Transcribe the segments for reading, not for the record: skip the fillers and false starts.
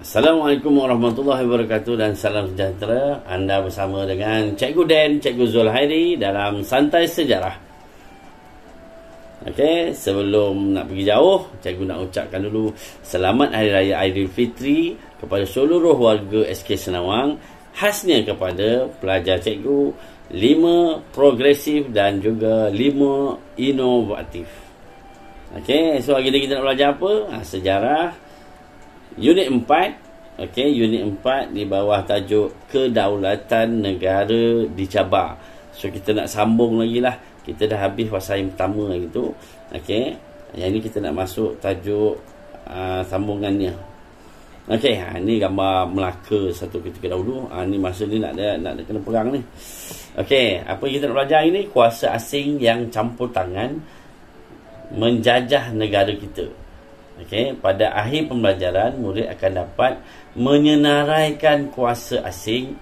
Assalamualaikum warahmatullahi wabarakatuh dan salam sejahtera. Anda bersama dengan Cikgu Dan, Cikgu Zulhairi dalam Santai Sejarah. Okey, sebelum nak pergi jauh, Cikgu nak ucapkan dulu selamat Hari Raya Aidilfitri kepada seluruh warga SK Senawang, khasnya kepada pelajar Cikgu 5 progresif dan juga 5 inovatif. Okey, so hari ni kita nak belajar apa? Sejarah Unit 4. Okey, Unit 4 di bawah tajuk Kedaulatan Negara dicabar. So kita nak sambung lagi lah. Kita dah habis fasa yang pertama gitu. Okey, yang ni kita nak masuk tajuk sambungannya. Okey, ni gambar Melaka satu ketika dahulu. Ni masa ni nak kena perang ni. Okey, apa kita nak belajar ini? Kuasa asing yang campur tangan menjajah negara kita. Okey, pada akhir pembelajaran, murid akan dapat menyenaraikan kuasa asing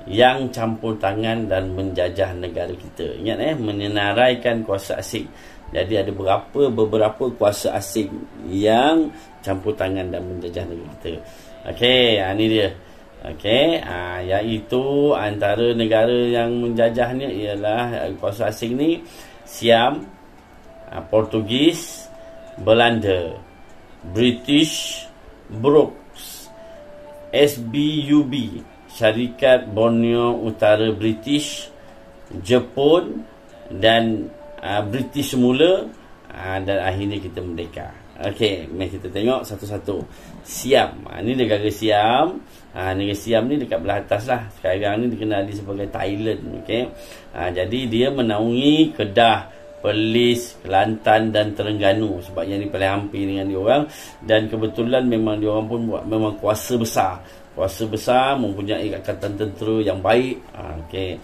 yang campur tangan dan menjajah negara kita. Ingat menyenaraikan kuasa asing. Jadi ada beberapa kuasa asing yang campur tangan dan menjajah negara kita. Okey, ni dia. Okey, iaitu antara negara yang menjajahnya ialah kuasa asing ni Siam, Portugis, Belanda, British, Brooks, SBUB, Syarikat Borneo Utara British, Jepun dan British semula, dan akhirnya kita merdeka. Okey, mari kita tengok satu-satu. Siam, ni negara Siam. Negara Siam ni dekat belah atas lah. Sekarang ni dikenali sebagai Thailand. Okey, jadi dia menaungi Kedah, Perlis, Kelantan dan Terengganu, sebab yang ni paling hampir dengan dia orang. Dan kebetulan memang dia orang pun buat memang kuasa besar, mempunyai angkatan tentera yang baik. Okey,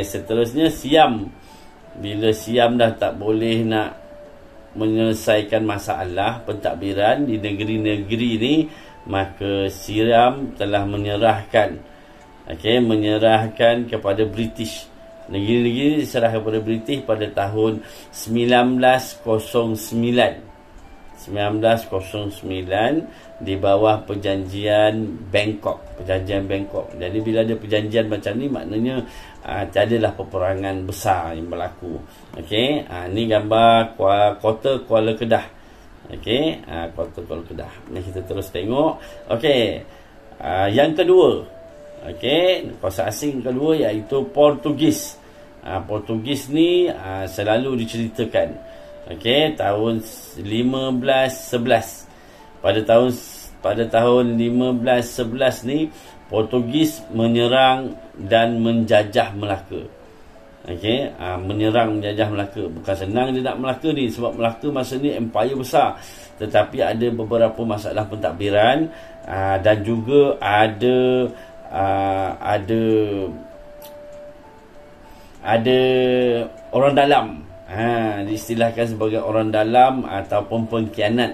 seterusnya Siam. Bila Siam dah tak boleh nak menyelesaikan masalah pentadbiran di negeri-negeri ni, maka Siam telah menyerahkan kepada British. Negeri-negeri diserahkan kepada British pada tahun 1909 di bawah perjanjian Bangkok. Jadi bila ada perjanjian macam ni, maknanya tiadalah peperangan besar yang berlaku. Okey, ni gambar kota Kuala Kedah. Okey, kota Kuala Kedah. Ni kita terus tengok. Okey, yang kedua, okey, kuasa asing kedua iaitu Portugis. Portugis ni selalu diceritakan. Okey, tahun 1511. Pada tahun 1511 ni Portugis menyerang dan menjajah Melaka. Okey, menyerang menjajah Melaka. Bukan senang dia nak Melaka ni, sebab Melaka masa ni empire besar. Tetapi ada beberapa masalah pentadbiran, dan juga ada orang dalam, diistilahkan sebagai orang dalam ataupun pengkhianat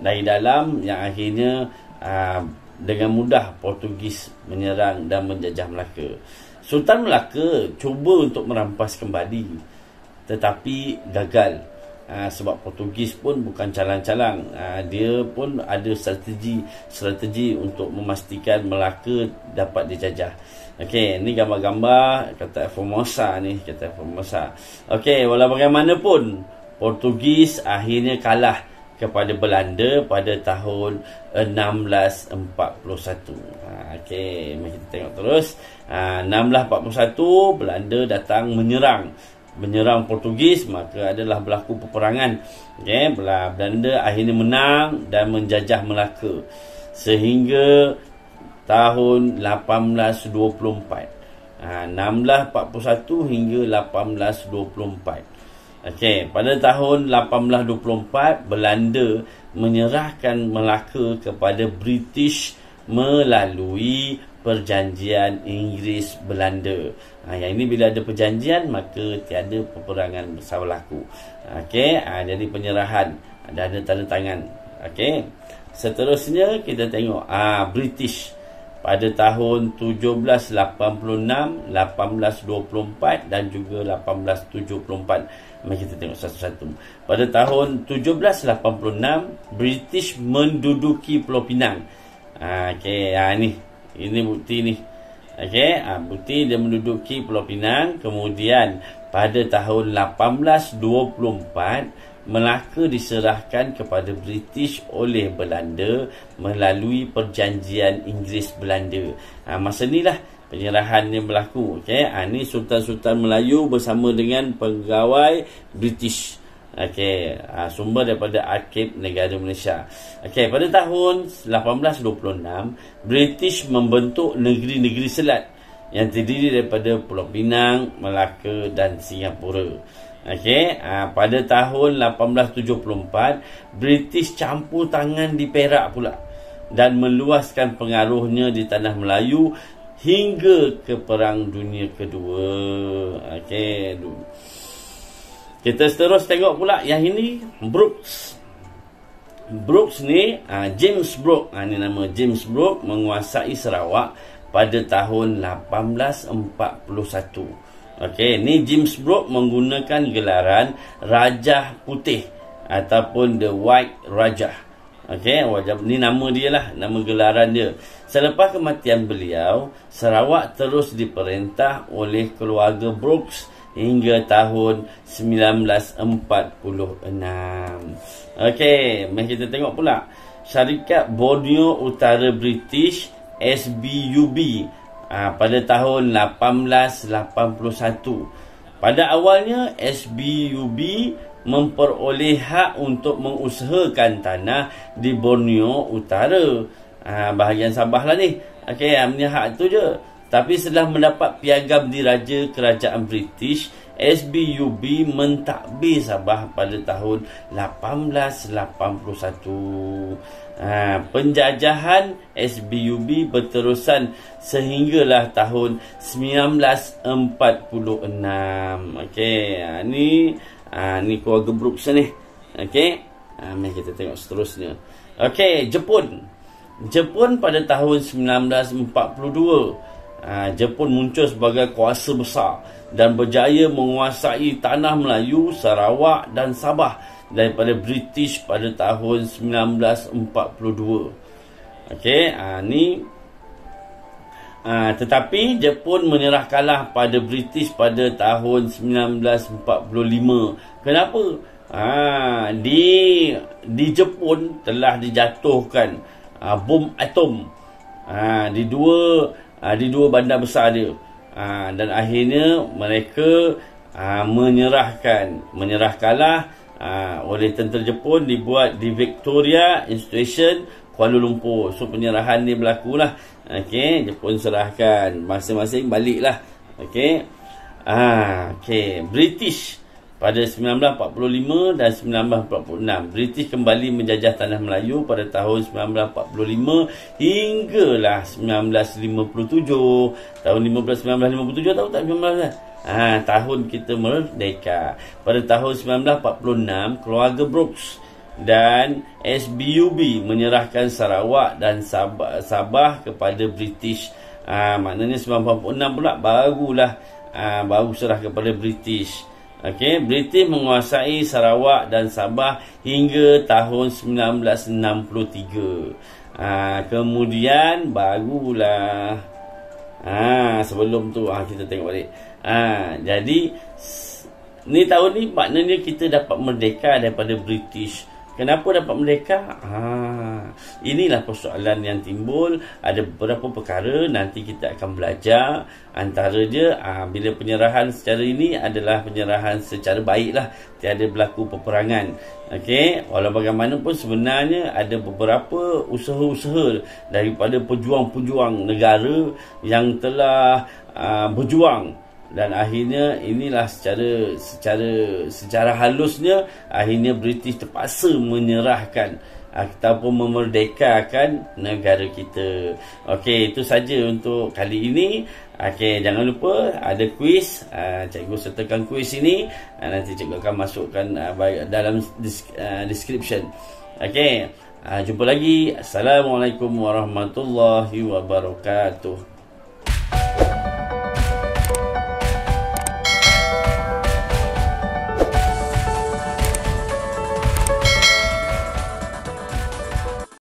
dari dalam, yang akhirnya dengan mudah Portugis menyerang dan menjajah Melaka. Sultan Melaka cuba untuk merampas kembali, tetapi gagal. Sebab Portugis pun bukan calang-calang. Dia pun ada strategi untuk memastikan Melaka dapat dijajah. Okey, ni gambar-gambar kata Formosa ni, kata Formosa. Okey, walau bagaimanapun Portugis akhirnya kalah kepada Belanda pada tahun 1641. Okey, mari kita tengok terus. 1641 Belanda datang menyerang Portugis, maka adalah berlaku peperangan. Okey, Belanda akhirnya menang dan menjajah Melaka sehingga tahun 1824. 1641 hingga 1824. Okey, pada tahun 1824 Belanda menyerahkan Melaka kepada British melalui perjanjian Inggeris Belanda. Yang ini bila ada perjanjian, maka tiada peperangan besar berlaku. Okey, jadi penyerahan dan ada tanda tangan. Okey, seterusnya kita tengok British pada tahun 1786, 1824 dan juga 1874. Mari kita tengok satu-satu. Pada tahun 1786, British menduduki Pulau Pinang. Okey, ni. Ini bukti ni. Okey, bukti dia menduduki Pulau Pinang. Kemudian pada tahun 1824 Melaka diserahkan kepada British oleh Belanda melalui perjanjian Inggeris-Belanda. Masa inilah penyerahannya berlaku. Okey, ni Sultan-Sultan Melayu bersama dengan pegawai British. Okey, sumber daripada Arkib Negara Malaysia. Okey, pada tahun 1826 British membentuk negeri-negeri selat yang terdiri daripada Pulau Pinang, Melaka dan Singapura. Okey, pada tahun 1874 British campur tangan di Perak pula dan meluaskan pengaruhnya di tanah Melayu hingga ke Perang Dunia Kedua. Okey, kita terus tengok pula yang ini, Brooks. Brooks ni James Brooks, ni nama James Brooks, menguasai Sarawak pada tahun 1841. Okey, ni James Brooks menggunakan gelaran Rajah Putih ataupun The White Rajah. Okey, ni nama dia lah, nama gelaran dia. Selepas kematian beliau, Sarawak terus diperintah oleh keluarga Brooks hingga tahun 1946. Okey, mari kita tengok pula Syarikat Borneo Utara British, SBUB, pada tahun 1881. Pada awalnya SBUB memperoleh hak untuk mengusahakan tanah di Borneo Utara, bahagian Sabah lah ni. Okey, punya hak tu je. Tapi setelah mendapat piagam diraja kerajaan British, SBUB mentadbir Sabah pada tahun 1881. Penjajahan SBUB berterusan sehinggalah tahun 1946. Okey, ni keluarga Brooks ni. Okey, mari kita tengok seterusnya. Okey, Jepun pada tahun 1942. Jepun muncul sebagai kuasa besar dan berjaya menguasai tanah Melayu, Sarawak dan Sabah daripada British pada tahun 1942. Okey, tetapi Jepun menyerah kalah pada British pada tahun 1945. Kenapa? Di Jepun telah dijatuhkan bom atom di dua bandar besar dia, dan akhirnya mereka menyerah kalah oleh tentera Jepun, dibuat di Victoria Institution, Kuala Lumpur. So penyerahan ni berlakulah. Okey, Jepun serahkan, masing-masing baliklah. Okey. British pada 1945 dan 1946. British kembali menjajah tanah Melayu pada tahun 1945 hinggalah 1957. Tahun 1957 tahu tak 19? Tahun kita merdeka. Pada tahun 1946, keluarga Brooks dan SBUB menyerahkan Sarawak dan Sabah kepada British. Maknanya 1946 pula baru serah kepada British. Okey, British menguasai Sarawak dan Sabah hingga tahun 1963. Kemudian barulah sebelum tu kita tengok balik. Jadi ni tahun ni maknanya kita dapat merdeka daripada British. Kenapa dapat merdeka? Inilah persoalan yang timbul. Ada beberapa perkara nanti kita akan belajar. Antara dia, bila penyerahan secara ini adalah penyerahan secara baiklah, tiada berlaku peperangan. Okey, walau bagaimanapun sebenarnya ada beberapa usaha-usaha daripada pejuang-pejuang negara yang telah berjuang. Dan akhirnya inilah secara halusnya akhirnya British terpaksa menyerahkan ataupun memerdekakan negara kita. Okey, itu saja untuk kali ini. Okey, jangan lupa ada kuis. Cikgu sertakan kuis ini. Nanti cikgu akan masukkan dalam description. Okey, jumpa lagi. Assalamualaikum warahmatullahi wabarakatuh.